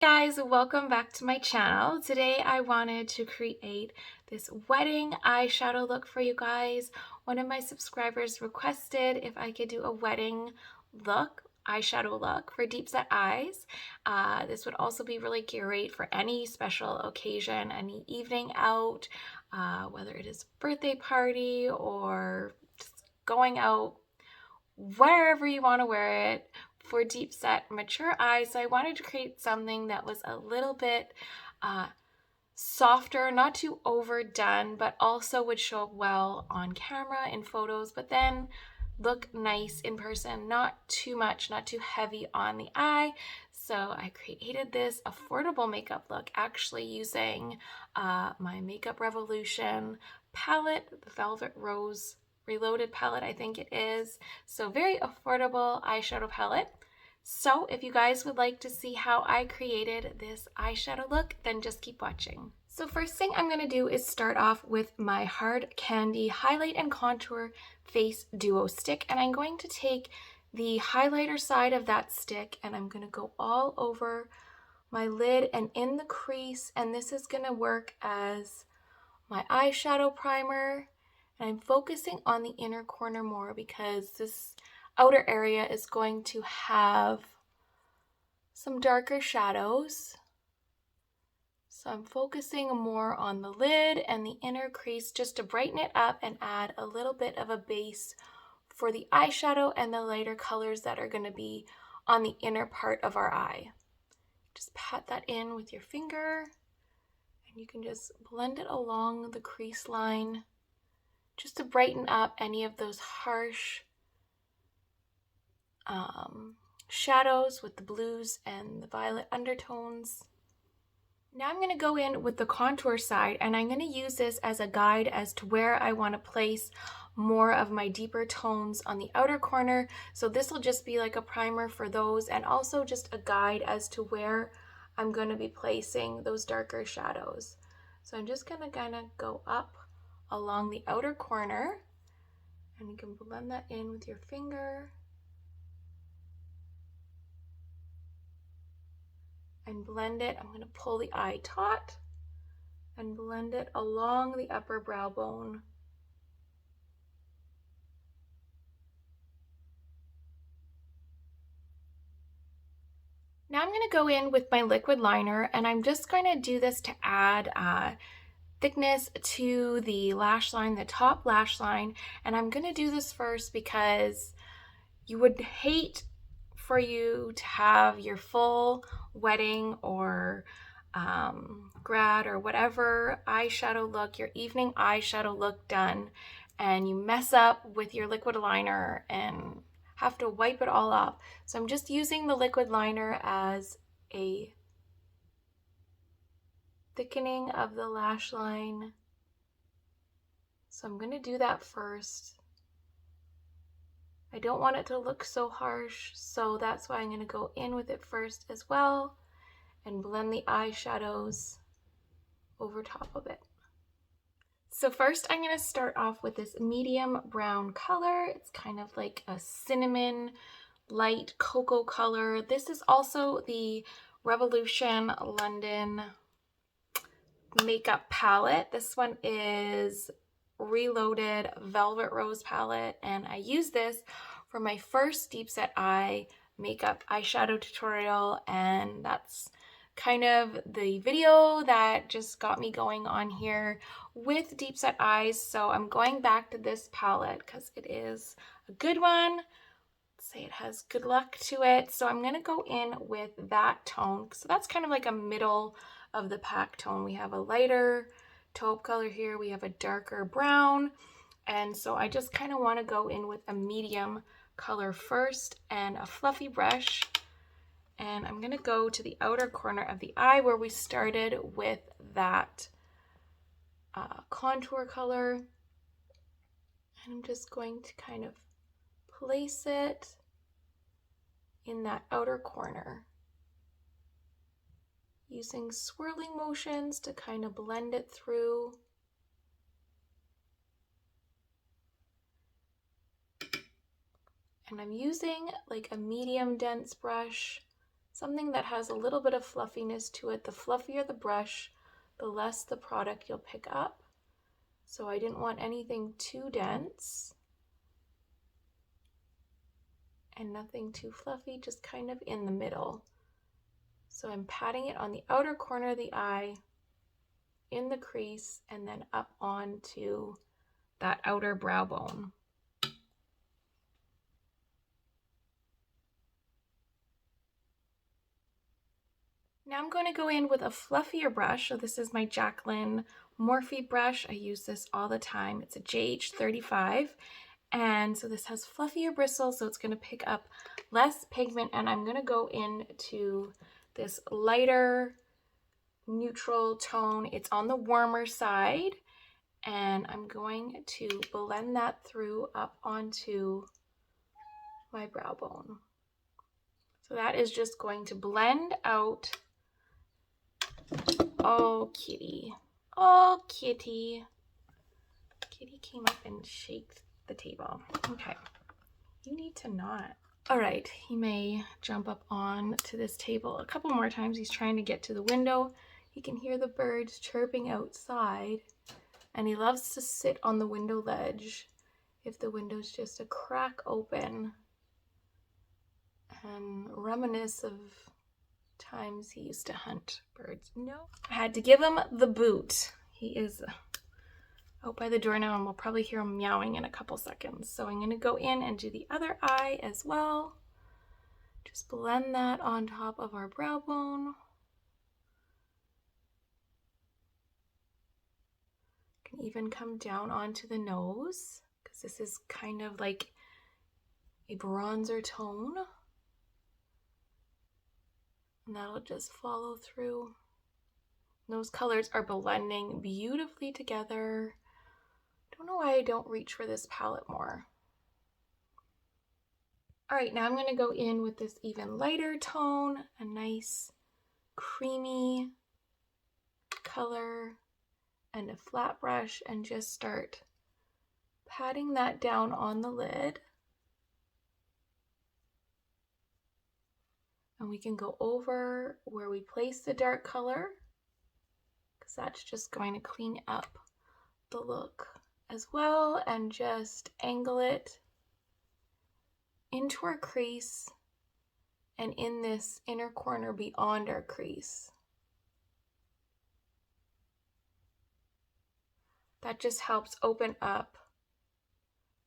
Guys, welcome back to my channel. Today I wanted to create this wedding eyeshadow look for you guys. One of my subscribers requested if I could do a wedding look, eyeshadow look for deep set eyes. This would also be really great for any special occasion, any evening out, whether it is a birthday party or just going out, wherever you want to wear it, for deep set mature eyes. So I wanted to create something that was a little bit softer, not too overdone, but also would show up well on camera in photos, but then look nice in person, not too much, not too heavy on the eye. So I created this affordable makeup look actually using my Makeup Revolution palette, the Velvet Rose Reloaded palette, I think it is. So very affordable eyeshadow palette. So if you guys would like to see how I created this eyeshadow look, then just keep watching. So first thing I'm going to do is start off with my Hard Candy Highlight and Contour Face Duo Stick. And I'm going to take the highlighter side of that stick and I'm going to go all over my lid and in the crease. And this is going to work as my eyeshadow primer. And I'm focusing on the inner corner more because this outer area is going to have some darker shadows. So I'm focusing more on the lid and the inner crease just to brighten it up and add a little bit of a base for the eyeshadow and the lighter colors that are going to be on the inner part of our eye. Just pat that in with your finger and you can just blend it along the crease line just to brighten up any of those harsh shadows with the blues and the violet undertones. Now I'm going to go in with the contour side and I'm going to use this as a guide as to where I want to place more of my deeper tones on the outer corner. So this will just be like a primer for those and also just a guide as to where I'm going to be placing those darker shadows. So I'm just going to kind of go up along the outer corner and you can blend that in with your finger. And blend it. I'm going to pull the eye taut and blend it along the upper brow bone. Now I'm going to go in with my liquid liner and I'm just going to do this to add thickness to the lash line, the top lash line. And I'm going to do this first because you would hate for you to have your full wedding or grad or whatever eyeshadow look, your evening eyeshadow look done, and you mess up with your liquid liner and have to wipe it all off. So I'm just using the liquid liner as a thickening of the lash line. So I'm going to do that first. I don't want it to look so harsh, so that's why I'm going to go in with it first as well and blend the eyeshadows over top of it. So first I'm going to start off with this medium brown color. It's kind of like a cinnamon light cocoa color. This is also the Revolution London makeup palette. This one is Reloaded Velvet Rose palette, and I use this for my first deep set eye makeup eyeshadow tutorial, and that's kind of the video that just got me going on here with deep set eyes. So I'm going back to this palette because it is a good one. Let's say it has good luck to it. So I'm going to go in with that tone. So that's kind of like a middle of the pack tone. We have a lighter taupe color here, we have a darker brown, and so I just kind of want to go in with a medium color first and a fluffy brush, and I'm going to go to the outer corner of the eye where we started with that contour color, and I'm just going to kind of place it in that outer corner, using swirling motions to kind of blend it through. And I'm using like a medium dense brush something that has a little bit of fluffiness to it. The fluffier the brush, the less the product you'll pick up. So I didn't want anything too dense and nothing too fluffy, just kind of in the middle. So I'm patting it on the outer corner of the eye, in the crease, and then up onto that outer brow bone. Now I'm going to go in with a fluffier brush. So this is my Jaclyn Morphe brush. I use this all the time. It's a JH35. And so this has fluffier bristles, so it's going to pick up less pigment. And I'm going to go into this lighter neutral tone. It's on the warmer side. And I'm going to blend that through up onto my brow bone. So that is just going to blend out. Oh, kitty. Oh, kitty. Kitty came up and shaked the table. Okay. You need to not. All right. He may jump up on to this table a couple more times. He's trying to get to the window. He can hear the birds chirping outside. And he loves to sit on the window ledge if the window's just a crack open and reminisce of times he used to hunt birds. No, I had to give him the boot. He is out by the door now, and we'll probably hear him meowing in a couple seconds. So I'm going to go in and do the other eye as well. Just blend that on top of our brow bone. Can even come down onto the nose, because this is kind of like a bronzer tone. And that'll just follow through. Those colors are blending beautifully together. Don't know why I don't reach for this palette more. All right, now I'm going to go in with this even lighter tone, a nice creamy color, and a flat brush, and just start patting that down on the lid. And we can go over where we place the dark color, because that's just going to clean up the look as well, and just angle it into our crease and in this inner corner beyond our crease. That just helps open up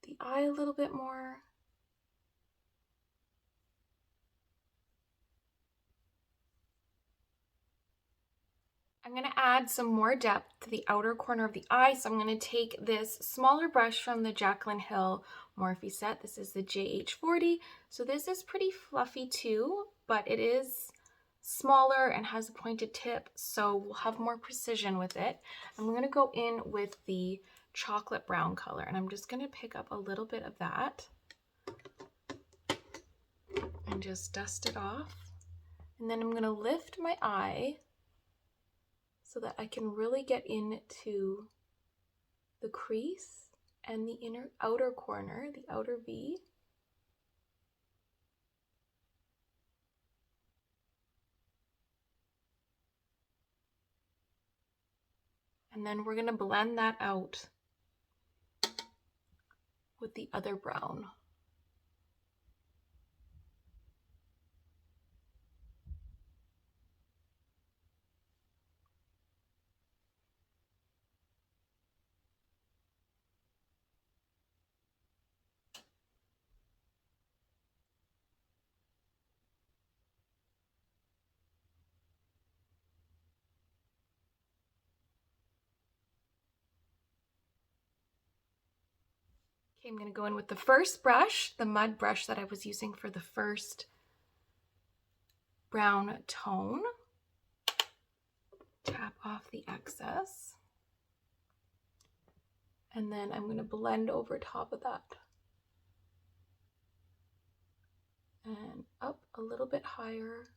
the eye a little bit more. I'm going to add some more depth to the outer corner of the eye. So I'm going to take this smaller brush from the Jaclyn Hill Morphe set. This is the JH40. So this is pretty fluffy too, but it is smaller and has a pointed tip, so we'll have more precision with it. I'm going to go in with the chocolate brown color, and I'm just going to pick up a little bit of that and just dust it off. And then I'm going to lift my eye so that I can really get into the crease and the outer corner, the outer V. And then we're going to blend that out with the other brown. Okay, I'm going to go in with the first brush, the mud brush that I was using for the first brown tone. Tap off the excess. And then I'm going to blend over top of that. And up a little bit higher.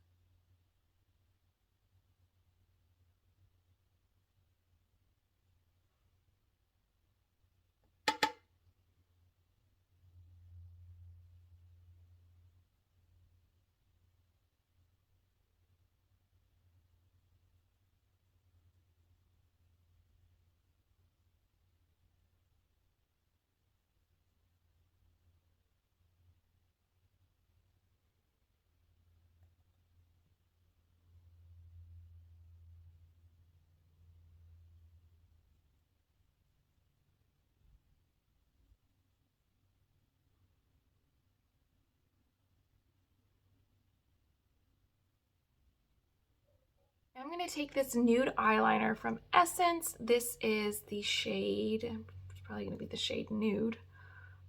I'm going to take this nude eyeliner from Essence. This is the shade, it's probably going to be the shade Nude.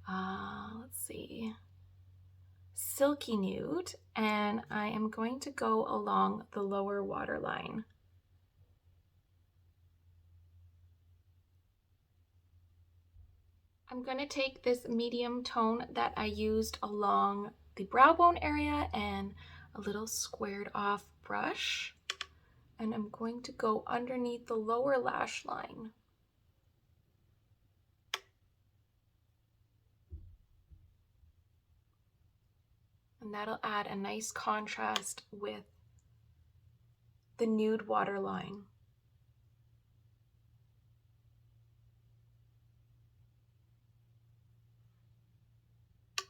Let's see. Silky Nude. And I am going to go along the lower waterline. I'm going to take this medium tone that I used along the brow bone area and a little squared off brush. And I'm going to go underneath the lower lash line. And that'll add a nice contrast with the nude waterline.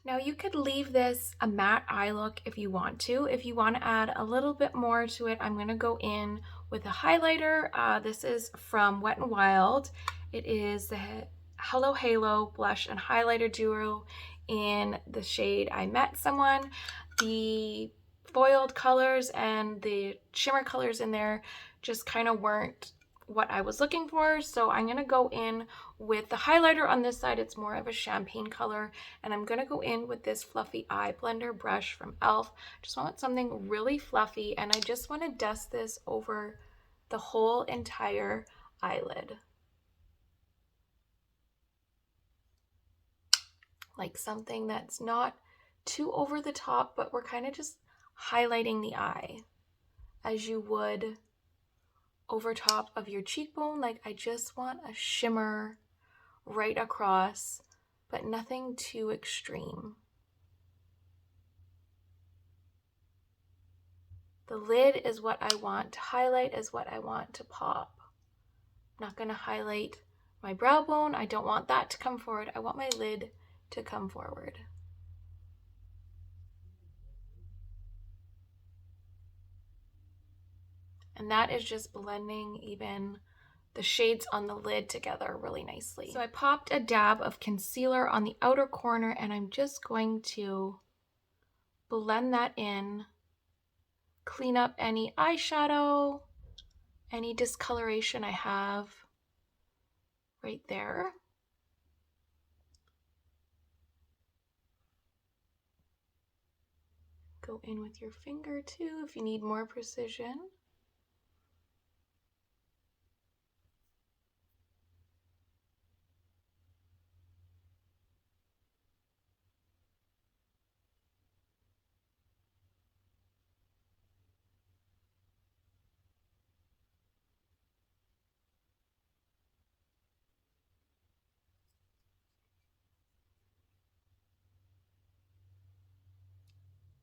Now you could leave this a matte eye look if you want to. If you want to add a little bit more to it, I'm going to go in with a highlighter. This is from Wet n Wild. It is the Hello Halo Blush and Highlighter Duo in the shade I Met Someone. The foiled colors and the shimmer colors in there just kind of weren't what I was looking for, so I'm going to go in with the highlighter on this side. It's more of a champagne color, and I'm going to go in with this fluffy eye blender brush from e.l.f. Just want something really fluffy, and I just want to dust this over the whole entire eyelid. Like something that's not too over the top, but we're kind of just highlighting the eye as you would over top of your cheekbone. Like I just want a shimmer right across, but nothing too extreme. The lid is what I want to highlight, is what I want to pop. I'm not going to highlight my brow bone. I don't want that to come forward. I want my lid to come forward. And that is just blending even the shades on the lid together really nicely. So I popped a dab of concealer on the outer corner, and I'm just going to blend that in, clean up any eyeshadow, any discoloration I have right there. Go in with your finger too if you need more precision.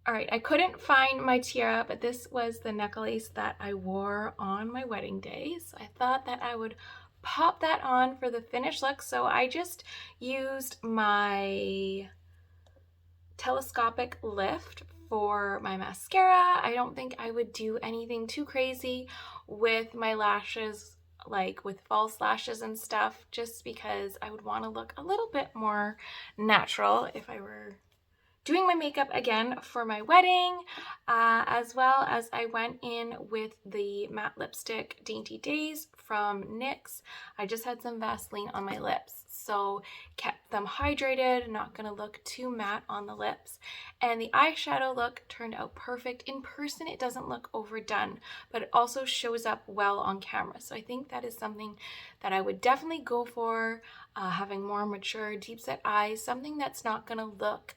All right, I couldn't find my tiara, but this was the necklace that I wore on my wedding day. So I thought that I would pop that on for the finished look. So I just used my telescopic lift for my mascara. I don't think I would do anything too crazy with my lashes, like with false lashes and stuff, just because I would want to look a little bit more natural if I were doing my makeup again for my wedding, as well as I went in with the matte lipstick Dainty Days from NYX. I just had some Vaseline on my lips, so kept them hydrated, not gonna look too matte on the lips. And the eyeshadow look turned out perfect. In person, it doesn't look overdone, but it also shows up well on camera. So I think that is something that I would definitely go for, having more mature, deep set eyes, something that's not gonna look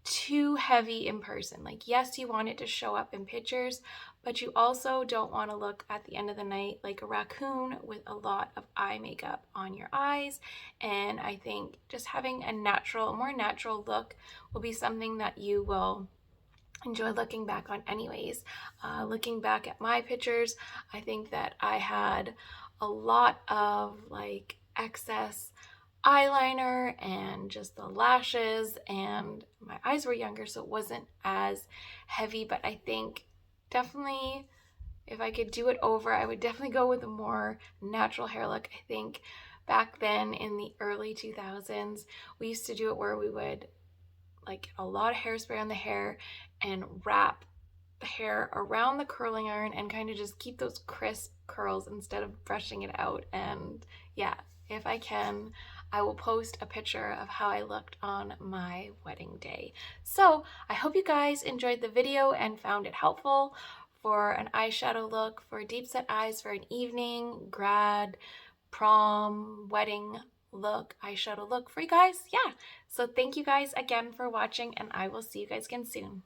too heavy in person. Like, yes, you want it to show up in pictures, but you also don't want to look at the end of the night like a raccoon with a lot of eye makeup on your eyes. And I think just having a more natural look will be something that you will enjoy looking back on anyways. Looking back at my pictures, I think that I had a lot of like excess eyeliner and just the lashes, and my eyes were younger, so it wasn't as heavy. But I think definitely if I could do it over, I would definitely go with a more natural hair look. I think back then in the early 2000s, we used to do it where we would like a lot of hairspray on the hair and wrap the hair around the curling iron and kind of just keep those crisp curls instead of brushing it out. And yeah, if I can, I will post a picture of how I looked on my wedding day. So I hope you guys enjoyed the video and found it helpful for an eyeshadow look for deep set eyes for an evening, grad, prom, wedding look, eyeshadow look for you guys. Yeah, so thank you guys again for watching, and I will see you guys again soon.